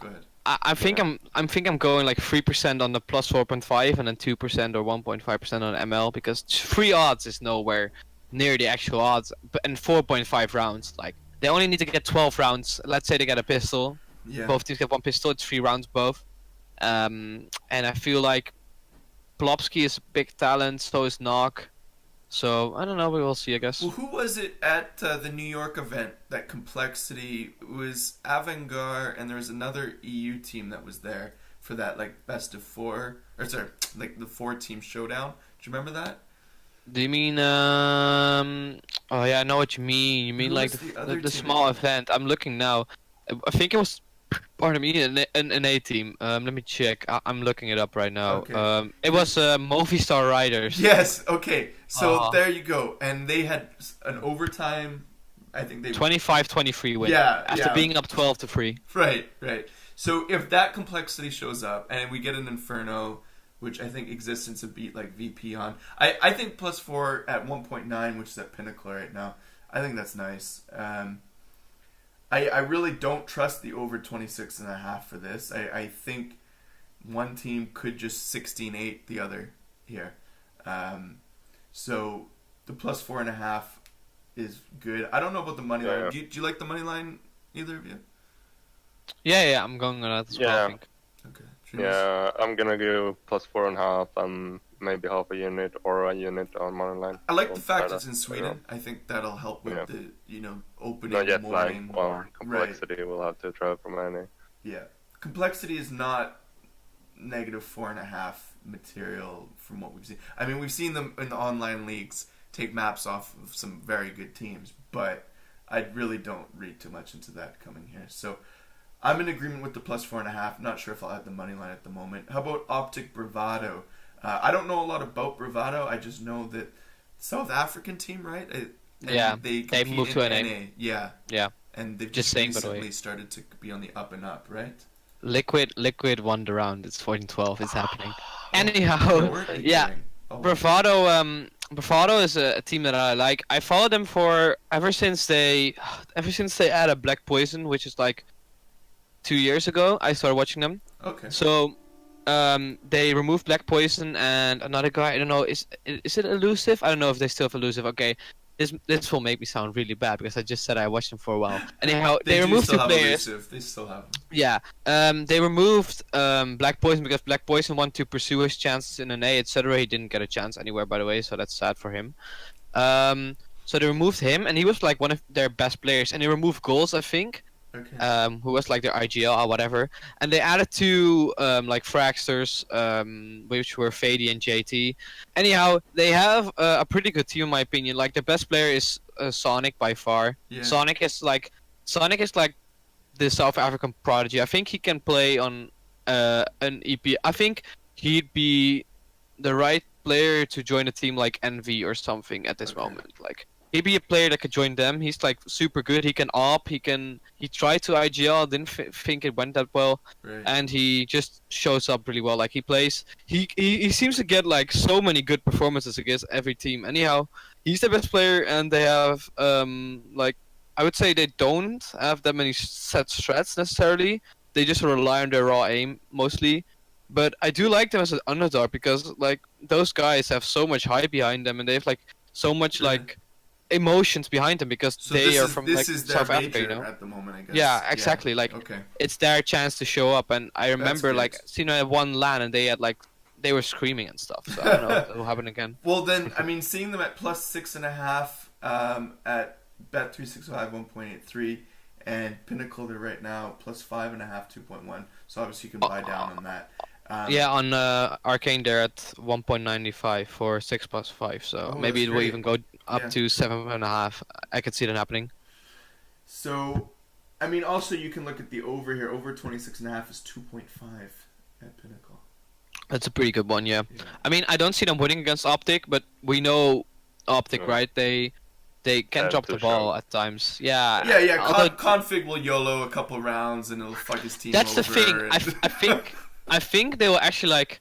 I think I'm going like 3% on the plus 4.5 and then 2% or 1.5% on ML because 3 odds is nowhere near the actual odds, and 4.5 rounds. Like they only need to get 12 rounds. Let's say they get a pistol. Yeah. Both teams get 1 pistol. It's 3 rounds both. And I feel like Plopsky is a big talent. So is Nog. So I don't know. We will see, I guess. Well, who was it at the New York event? That Complexity, it was Avangar, and there was another EU team that was there for that like best of 4, or sorry, like the 4-team showdown. Do you remember that? Do you mean Oh yeah, I know what you mean. You mean Who like was the other the team small that- event. I'm looking now. I think it was. Pardon me, an A team. Let me check. I'm looking it up right now. Okay. It was Movistar Riders. Yes. Okay. So Uh-huh. there you go. And they had an overtime. I think they 25-23 win. Yeah, After yeah. being up 12-3. Right. So if that Complexity shows up and we get an Inferno, which I think Existence would beat like VP on, I think plus 4 at 1.9, which is at Pinnacle right now. I think that's nice. I really don't trust the over 26.5 for this. I think one team could just 16-8 the other here. So the plus 4.5 is good. I don't know about the money line. Yeah. Do you like the money line, either of you? Yeah, I'm going on that as well, I Yeah. think. Okay. Yeah, I'm gonna go plus 4.5 and maybe half a unit or a unit on moneyline. I like the So fact try it's in that. Sweden. I think that'll help with Yeah. the opening No jet more lag lane. or complexity will have to travel from any. Yeah, complexity is not negative 4.5 material from what we've seen. I mean, we've seen them in the online leagues take maps off of some very good teams, but I really don't read too much into that coming here. So I'm in agreement with the plus 4.5. Not sure if I'll add the money line at the moment. How about Optic Bravado? I don't know a lot about Bravado. I just know that South African team, right? And Yeah, they they've compete moved in to NA. NA. Yeah, Yeah. and they've Just just saying, by the way. recently started to be on the up and up, right? Liquid won the round. It's 14-12. It's happening. Yeah, Anyhow, weren't they yeah. kidding? Oh, Bravado is a team that I like. I followed them for ever since they added Black Poison, which is like 2 years ago. I started watching them. okay. So they removed Black Poison and another guy. I don't know. Is it Elusive? I don't know if they still have Elusive. Okay, this will make me sound really bad because I just said I watched them for a while. Anyhow, they do removed still 2 have players. Elusive. They still have them. Yeah. They removed Black Poison because Black Poison wanted to pursue his chances in an A, etc. He didn't get a chance anywhere, by the way, so that's sad for him. So they removed him, and he was like one of their best players. And they removed Goals, I think, Okay. who was like their IGL or whatever. And they added 2 like Fragsters, which were Fady and JT. Anyhow, they have a pretty good team in my opinion. Like the best player is Sonic by far. Yeah. Sonic is like the South African prodigy. I think he can play on an EP. I think he'd be the right player to join a team like Envy or something at this Okay. moment. Like he'd be a player that could join them. He's like super good. He can op. He tried to IGL. Didn't think it went that well. Right. And he just shows up really well. Like he plays. He seems to get like so many good performances against every team. Anyhow, he's the best player, and they have like I would say they don't have that many set strats necessarily. They just rely on their raw aim mostly. But I do like them as an underdog because like those guys have so much hype behind them, and they have like so much like emotions behind them because So they this are is from this like is their South Africa, major you know. at the moment, I guess. Yeah, exactly. Like Okay. it's their chance to show up, and I remember good. like seeing at one LAN and they had like they were screaming and stuff. So I don't know if it'll happen again. Well, then, I mean, seeing them at plus 6.5 at Bet365 1.83 and Pinnacle, they're right now plus 5.5 2.1. So obviously you can buy down on that. Yeah, on Arcane they're at 1.95 for 6+5. So Oh, maybe that's it will great. even go up Yeah. to 7.5. I could see that happening. So, I mean, also you can look at the over here. Over 26.5 is 2.5 at Pinnacle. That's a pretty good one, yeah. Yeah. I mean, I don't see them winning against Optic, but we know Optic, Yeah. right? They can Tend drop to the ball show. at times. Yeah. Yeah. Although, Config will YOLO a couple rounds and it'll fuck his team that's the over. thing. and- I think they will actually like.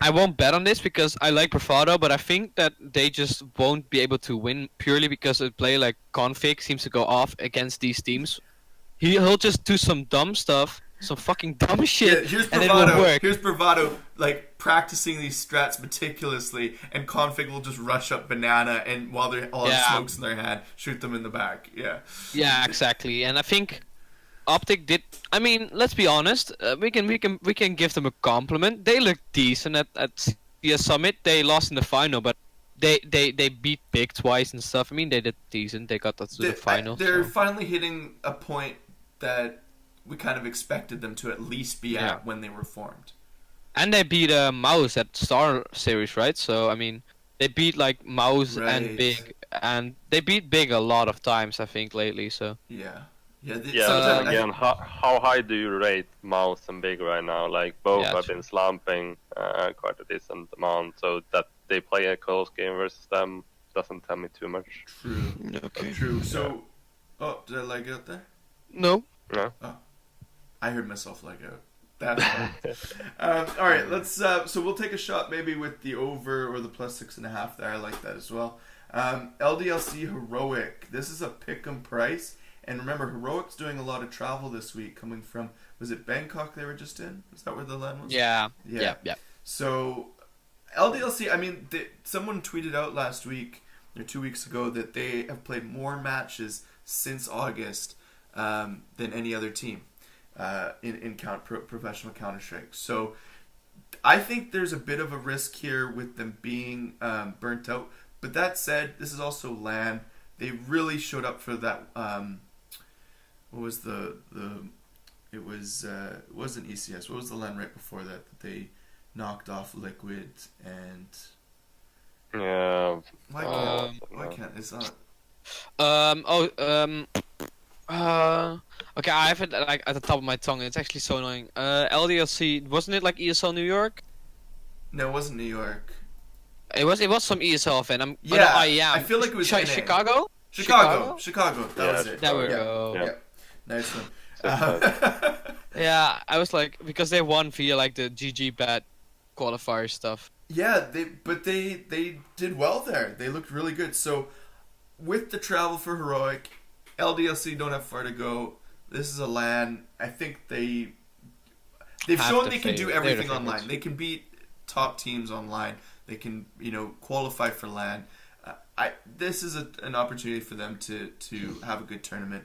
I won't bet on this because I like Bravado, but I think that they just won't be able to win purely because a player like Config seems to go off against these teams. He'll just do some dumb stuff, some fucking dumb shit, Yeah, here's and it will Bravado. work. Here's Bravado, like practicing these strats meticulously, and Config will just rush up banana, and while they're all Yeah. smokes in their hand, shoot them in the back. Yeah. Yeah, exactly. And I think Optic did. I mean, let's be honest. We can give them a compliment. They look decent at CS Summit. They lost in the final, but they beat Big twice and stuff. I mean, they did decent. They got to the final. They're So. finally hitting a point that we kind of expected them to at least be at Yeah. when they were formed. And they beat Mouse at Star Series, right? So I mean, they beat like Mouse Right. and Big, and they beat Big a lot of times. I think lately. So. Yeah. Yeah, sometimes again, how high do you rate Mouse and Big right now? Like both Yeah, have true. been slumping quite a decent amount, so that they play a close game versus them doesn't tell me too much. True. Okay. True. So, did I leg out there? No. Yeah. I heard myself leg out. That's fine. All right, let's. So we'll take a shot maybe with the over or the plus 6.5 there. I like that as well. LDLC Heroic. This is a pick'em price, and remember, Heroic's doing a lot of travel this week, coming from was it Bangkok they were just in? Is that where the land was? Yeah. Yeah. Yeah. So LDLC. I mean, someone tweeted out last week or 2 weeks ago that they have played more matches since August than any other team in professional Counter-Strike. So I think there's a bit of a risk here with them being burnt out. But that said, this is also LAN. They really showed up for that. What was the? It wasn't ECS. What was the LAN right before that they knocked off Liquid and? Yeah. Why can't it's not? Okay, I have it like at the top of my tongue. It's actually so annoying. LDLC, wasn't it like ESL New York? No, it wasn't New York. It was some ESL event. Yeah, I feel like it was NA. Chicago. Chicago. That was it. There we Yeah. go. Yeah. Yeah. Nice one. Yeah, I was like because they won via like the GG bad qualifier stuff. Yeah, they did well there. They looked really good. So with the travel for Heroic, LDLC don't have far to go. This is a LAN. I think they've Have shown to they can do favor- they're the everything favorites. online. They can beat top teams online. They can qualify for LAN. This is an opportunity for them to have a good tournament.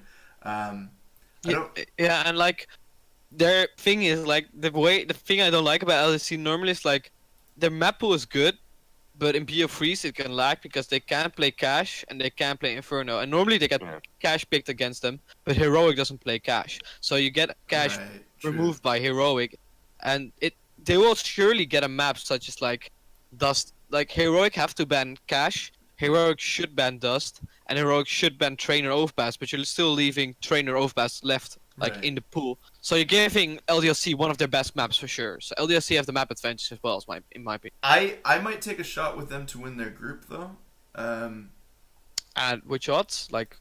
Yeah, and like their thing is like the thing I don't like about LDC normally is like their map pool is good, but in BO3s it can lag because they can't play Cash and they can't play Inferno, and normally they get Yeah. Cash picked against them, but Heroic doesn't play Cash, so you get Cash Right, true. removed by Heroic, and they will surely get a map such as like Dust. Like Heroic have to ban Cash, Heroic should ban Dust, and Heroic should ban Trainer Overpass, but you're still leaving Trainer Overpass left like Right. in the pool. So you're giving LDLC one of their best maps for sure. So LDLC have the map advantage as well, in my opinion. I might take a shot with them to win their group though. At which odds? Like,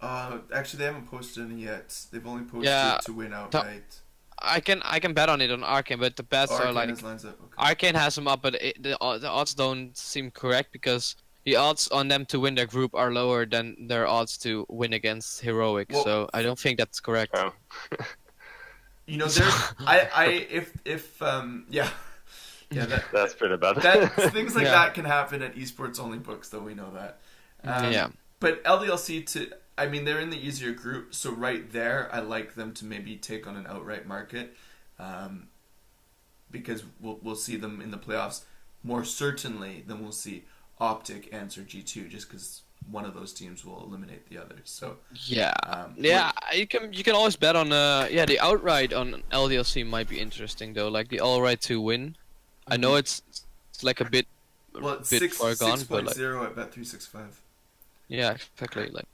Actually, they haven't posted any yet. They've only posted Yeah, to win outright. I can bet on it on Arcane, but the bets are Arcane like has lines up. Okay. Arcane has them up, but the odds don't seem correct because the odds on them to win their group are lower than their odds to win against Heroic. Well- So I don't think that's correct. Oh. You know, there's yeah, That's pretty bad. things like Yeah. that can happen at esports only books, though we know that. Yeah. But LDLC I mean, they're in the easier group, so right there, I like them to maybe take on an outright market, because we'll see them in the playoffs more certainly than we'll see Optic, Ants, or G2, just because one of those teams will eliminate the other. So Yeah, you can always bet on the outright on LDLC might be interesting though, like the outright to win. I know it's like a bit well, it's bit far gone, but like 6.0 at Bet365. yeah, exactly. Like,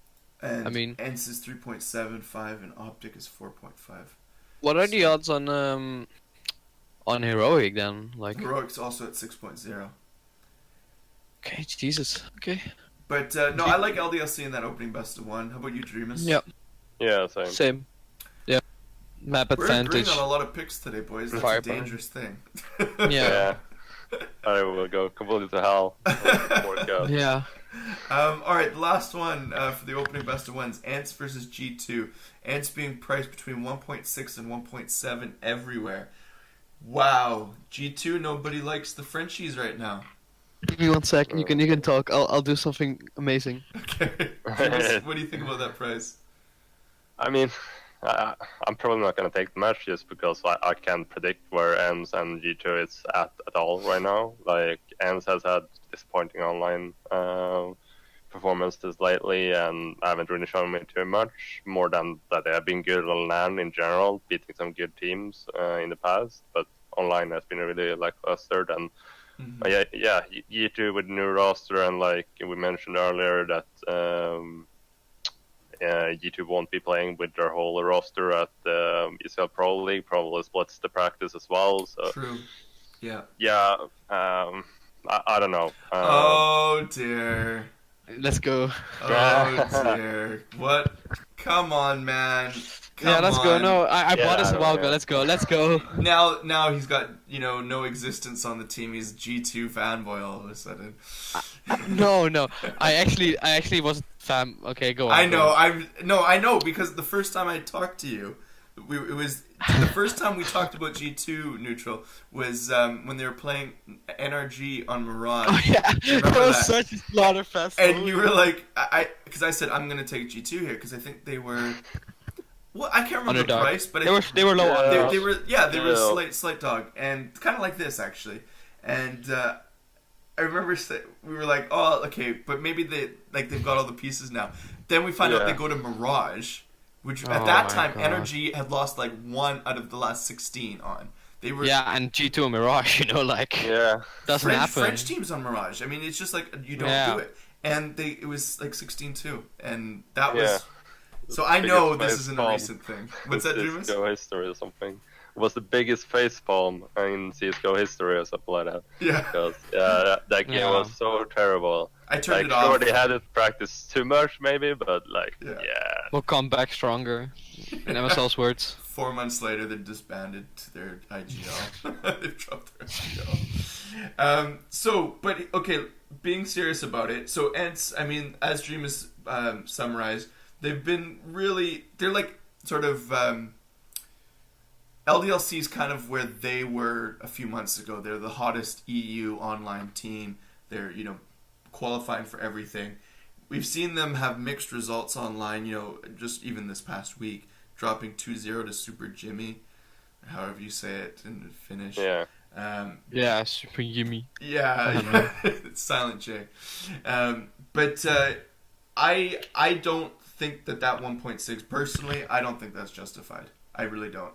And I mean- Ants is 3.75 and Optic is 4.5. what are the odds on Heroic then? Like, Heroic's also at 6.0. okay, Jesus, okay. But no, I like LDLC in that opening best of one. How about you, Dreamus? Yep, Yeah, same. same. Yeah, map We're agreeing advantage. on a lot of picks today, boys. That's Firepower. a dangerous thing. Yeah. I will go completely to hell. Before it goes. Yeah. All right, the last one for the opening best of ones: Ants versus G2. Ants being priced between 1.6 and 1.7 everywhere. Wow, G2. Nobody likes the Frenchies right now. Give me 1 second. You can talk. I'll do something amazing. Okay, Dreamus, what do you think about that price? I mean, I'm probably not going to take the match just because I can't predict where ENS and G2 is at all right now. Like, ENS has had disappointing online performances lately and haven't really shown me too much, more than that they have been good on LAN in general, beating some good teams in the past, but online has been really lackluster. And yeah, G2 with new roster, and like we mentioned earlier that G2 won't be playing with their whole roster at the ESL Pro League, probably splits the practice as well. So True. Yeah. yeah, I don't know. Oh dear. Let's go. Oh dear. What? Come on, man. Come Yeah, let's go. on. No, I bought this a while ago. yeah. Let's go. Let's go. Now he's got no existence on the team. He's G2 fanboy all of a sudden. No. I actually wasn't fan. Okay, go on. I go know. on. I know because the first time I talked to you, it was the first time we talked about G2 neutral was when they were playing NRG on Mirage. Oh yeah, Remember that was that? such a slaughter fest. And you were like, because I said I'm gonna take G2 here because I think they were. Well, I can't remember Underdog. the price, but They were low. Yeah. they were Yeah. slight dog, and kind of like this actually. And I remember we were like, oh, okay, but maybe they've got all the pieces now. Then we find out Yeah. they go to Mirage, which at Oh that my time God. Energy had lost like 1 out of the last 16 on. They were Yeah, and G2 and Mirage, like Yeah, doesn't happen. French teams on Mirage. I mean, it's just like you don't Yeah. do it. And it was like 16-2, and that Yeah. was. So I Biggest know this face isn't a palm recent thing. What's that, Dreamus? CSGO history or something. It was the biggest facepalm in CSGO history or something like that. Yeah, Because that game Yeah. was so terrible. I turned Like, it off. sure, they hadn't practiced too much, maybe, but like, Yeah. yeah. We'll come back stronger. In MSL's words. 4 months later, they're disbanded to their IGL. They've dropped their IGL. But okay, being serious about it. So, Ents, I mean, as Dream has summarized, they've been really. They're like sort of. LDLC is kind of where they were a few months ago. They're the hottest EU online team. They're, qualifying for everything. We've seen them have mixed results online, just even this past week, dropping 2-0 to Super Jimmy, however you say it in Finnish. Yeah. Yeah, super yummy. Yeah, it's Silent J. But I don't think that 1.6, personally, I don't think that's justified. I really don't.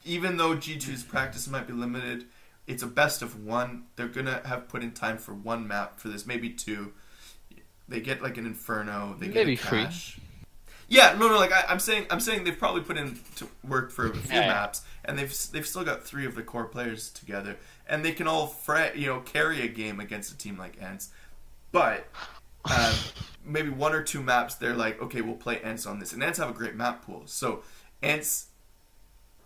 Even though G2's practice might be limited, it's a best of one. They're going to have put in time for one map for this, maybe two. They get like an Inferno. They get Maybe a three. Cash. Yeah, no, like I'm saying they've probably put in to work for a few Yeah. maps, and they've still got 3 of the core players together, and they can all carry a game against a team like Ents. But maybe 1 or 2 maps, they're like, okay, we'll play Ents on this. And Ents have a great map pool. So Ents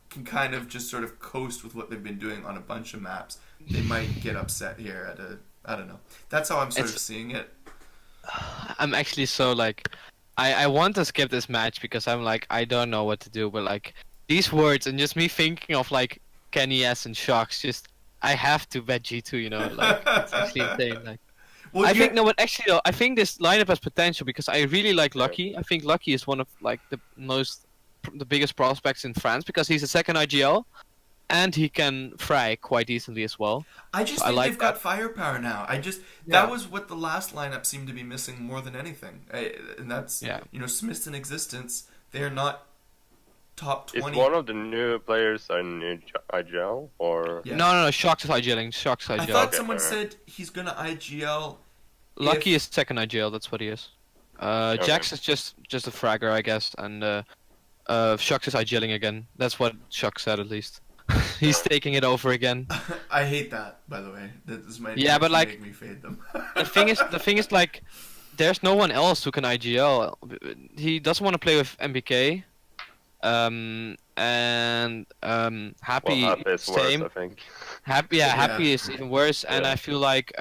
can kind of just sort of coast with what they've been doing on a bunch of maps. They might get upset here at I don't know. That's how I'm sort of seeing it. I'm actually so like, I want to skip this match because I'm like, I don't know what to do, but like these words and just me thinking of like Kenny S and Shocks, just I have to bet G2, you know, like it's actually insane. Like, Well, I think no, but actually though, I think this lineup has potential because I really like Lucky. I think Lucky is one of like the biggest prospects in France because he's a second IGL, and he can frag quite decently as well. I just So think like they've got firepower now. That was what the last lineup seemed to be missing more than anything. And that's Smiths in existence. They're not top 20. Is one of the new players a new IGL or? Yeah. No. Shocks is IGLing. Shocks IGL. I thought someone said he's gonna IGL. Lucky is second IGL. That's what he is. Jax is just a fragger, I guess, and Shocks is IGLing again. That's what Shocks said at least. He's taking it over again. I hate that, by the way. This might but like make me fade them. the thing is like, there's no one else who can IGL. He doesn't want to play with MBK. Happy is same. worse, I think. Happy is even worse, and I feel like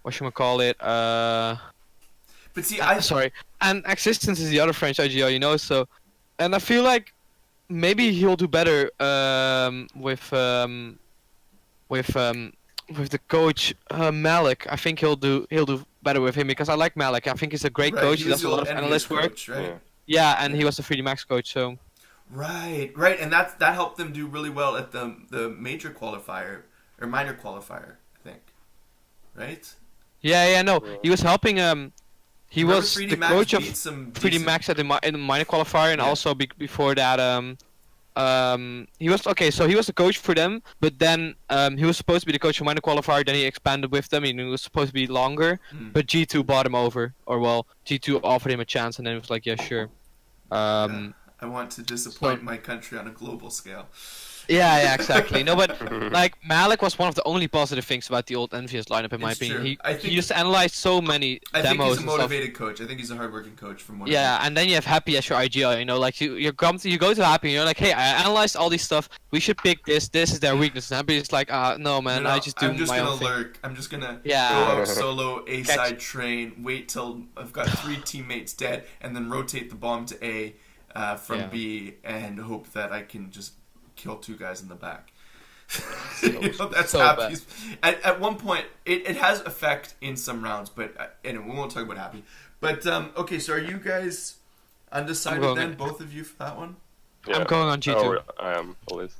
what should we call it? But see, sorry, and Existence is the other French IGL, you know. So, and I feel like maybe he'll do better with the coach Malik. I think he'll do better with him because I like Malik. I think he's a great coach. He does a lot of analyst work. Right? Yeah, and he was the 3D Max coach, so. Right, and that helped them do really well at the major qualifier or minor qualifier, I think. Right? Yeah, no, he was helping. He Remember was 3D the Max coach of beat some 3D decent- Max in the minor qualifier, and also before that, he was okay. So he was the coach for them, but then he was supposed to be the coach for minor qualifier. Then he expanded with them, and he was supposed to be longer. But G2 bought him over, or well, G2 offered him a chance, and then he was like, yeah, sure. I want to disappoint my country on a global scale. Yeah, exactly. No, but like Malik was one of the only positive things about the old Envious lineup, in my opinion. He just analyzed so many I think demos he's a motivated coach. I think he's a hardworking coach from what. Yeah, and then you have Happy as your IGL. You know, like you go to Happy, and you're like, hey, I analyzed all this stuff. We should pick this. This is their weakness. And Happy is like, no, man, I just do my own thing. I'm just gonna go out solo A side train. Wait till I've got 3 teammates dead, and then rotate the bomb to A from B, and hope that I can just kill 2 guys in the back. That's so Happy. At one point, it has effect in some rounds, but anyway, we won't talk about Happy. But okay, so are you guys undecided then, both of you for that one? Yeah. I'm going on G2. Oh, I am, always.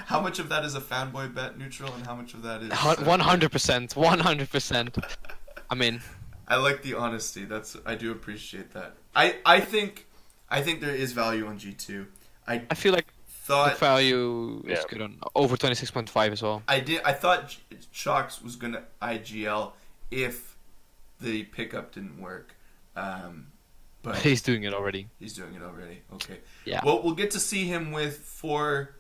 How much of that is a fanboy bet, Neutral, and how much of that is 100%? 100%. I mean, I like the honesty. I do appreciate that. I think there is value on G2. I feel like the value is good on over 26.5 as well. I thought Shocks was gonna IGL if the pickup didn't work, but he's doing it already. Okay. Yeah. Well, we'll get to see him with 4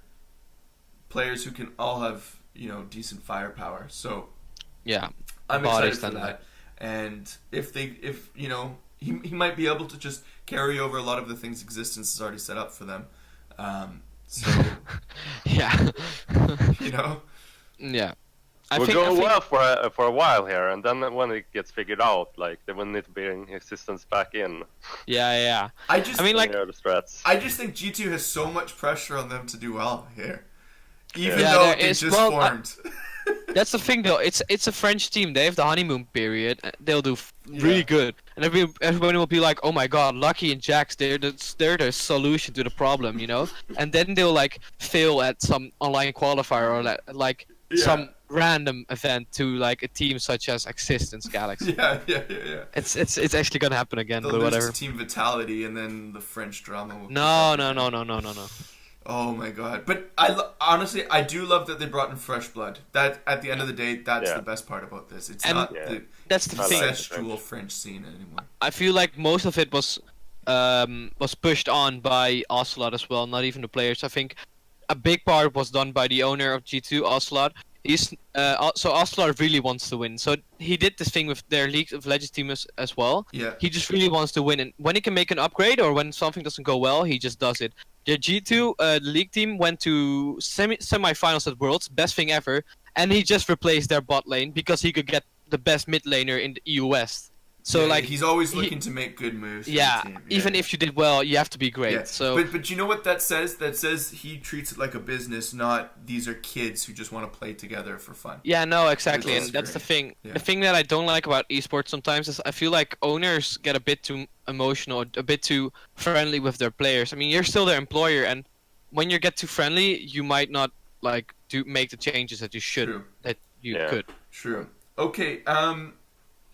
players who can all have decent firepower. So yeah, I'm excited for that. And if he might be able to just carry over a lot of the things Existence has already set up for them. So yeah, Yeah. We'll go well for a while here, and then when it gets figured out, like they will need to bring Existence back in. Yeah. I just think G2 has so much pressure on them to do well here, even though they just formed. That's the thing, though. It's a French team. They have the honeymoon period. They'll do really good, and everybody will be like, "Oh my God, Lucky and Jax, they're the solution to the problem," you know. And then they'll like fail at some online qualifier or like some random event to like a team such as Existence Galaxy. Yeah. It's actually gonna happen again, They'll but whatever. lose to Team Vitality, and then the French drama will. No. Oh my God! But honestly, I do love that they brought in fresh blood. That at the end of the day, that's the best part about this. It's not that's the thing. Ancestral French scene anymore. I feel like most of it was pushed on by Ocelot as well, not even the players. I think a big part was done by the owner of G2, Ocelot. So Oslar really wants to win. So he did this thing with their League of Legends team as well. Yeah. He just really wants to win, and when he can make an upgrade or when something doesn't go well, he just does it. The G2, the league team, went to semi-finals at Worlds, best thing ever, and he just replaced their bot lane because he could get the best mid laner in the EU West. So Yeah, like he's always looking to make good moves. For yeah, the team. even if you did well, you have to be great. Yeah. So but you know what that says? That says he treats it like a business, not these are kids who just want to play together for fun. yeah, no, exactly, Which is and that's the great. thing. Yeah. The thing that I don't like about esports sometimes is I feel like owners get a bit too emotional, a bit too friendly with their players. I mean, you're still their employer, and when you get too friendly, you might not like make the changes that you should, True. that you Yeah. could. True. Okay.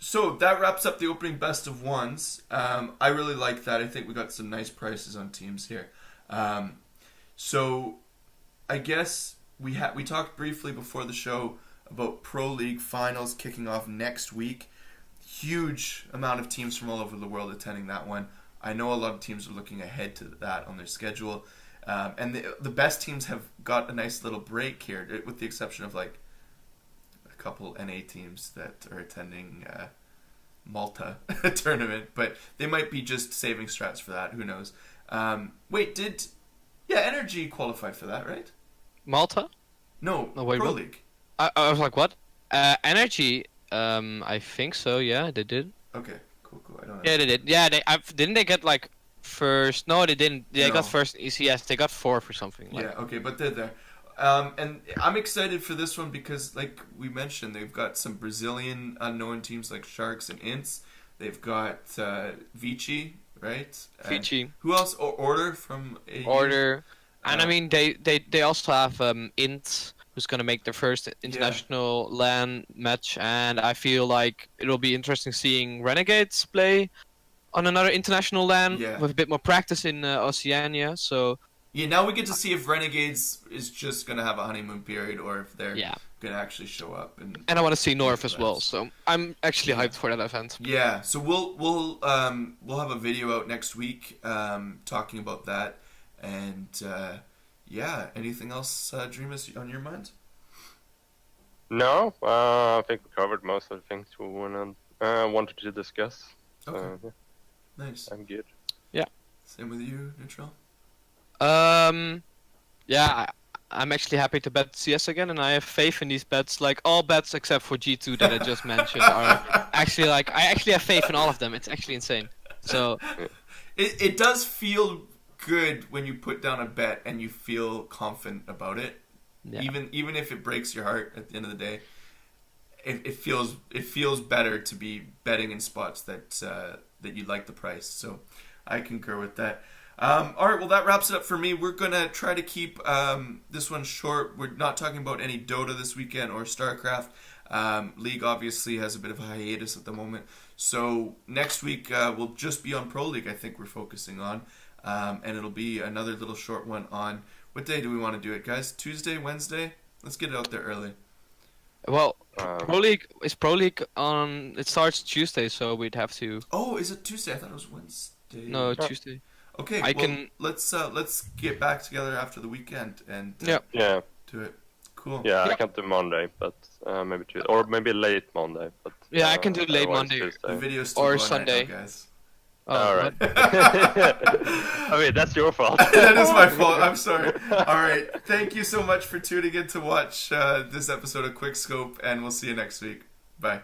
So that wraps up the opening best of ones. I really like that. I think we got some nice prices on teams here. So I guess we talked briefly before the show about Pro League finals kicking off next week. Huge amount of teams from all over the world attending that one. I know a lot of teams are looking ahead to that on their schedule. And the best teams have got a nice little break here, with the exception of like a couple NA teams that are attending Malta tournament, but they might be just saving strats for that. Who knows? Wait, Energy qualified for that, right? Malta? No, No, wait, Pro what? League. I was like, what? Energy? I think so. Yeah, they did. Okay, cool. I don't know. Yeah, they did. Yeah, didn't they get like first? No, they didn't. They No. got first in ECS. They got fourth or something. Like, Yeah, okay, but they're there. And I'm excited for this one because, like we mentioned, they've got some Brazilian unknown teams like Sharks and Ints. They've got Vici, right? And Fiji, who else? Order from AU? Order, and I Uh, mean they also have Int, who's gonna make their first international LAN match, and I feel like it'll be interesting seeing Renegades play on another international LAN Yeah. with a bit more practice in Oceania. So Yeah, now we get to see if Renegades is just going to have a honeymoon period or if they're yeah, going to actually show up. And and I want to see North as well. That's- So I'm actually Yeah. hyped for that event. Yeah, so we'll have a video out next week talking about that. And yeah, anything else, Dreamus, on your mind? No, I think we covered most of the things we wanted to discuss. Okay, Yeah, nice. I'm good. Same with you, Neutral? Yeah, I'm actually happy to bet CS again, and I have faith in these bets. Like all bets except for G2 that I just mentioned are actually like I actually have faith in all of them. It's actually insane. So It does feel good when you put down a bet and you feel confident about it. yeah. Even if it breaks your heart at the end of the day, it feels better to be betting in spots that you like the price. So I concur with that. All right, well that wraps it up for me. We're gonna try to keep this one short. We're not talking about any Dota this weekend or StarCraft. League obviously has a bit of a hiatus at the moment. So next week we'll just be on Pro League. I think we're focusing on, and it'll be another little short one on. What day do we want to do it, guys? Tuesday, Wednesday? Let's get it out there early. Well, Um, Pro League on. It starts Tuesday, so we'd have to. Oh, is it Tuesday? I thought it was Wednesday. No, Yeah. Tuesday. Okay, I well, can- let's get back together after the weekend and Yeah. yeah, do it. Cool. yeah, Yeah. I can't do Monday, but maybe Tuesday, or maybe late Monday. But Yeah, I can do late otherwise Monday. The Tuesday. video's still Or going Sunday. right now, guys. Oh, All what? right. I mean, that's your fault. That is my fault. I'm sorry. All right. Thank you so much for tuning in to watch this episode of Quickscope, and we'll see you next week. Bye.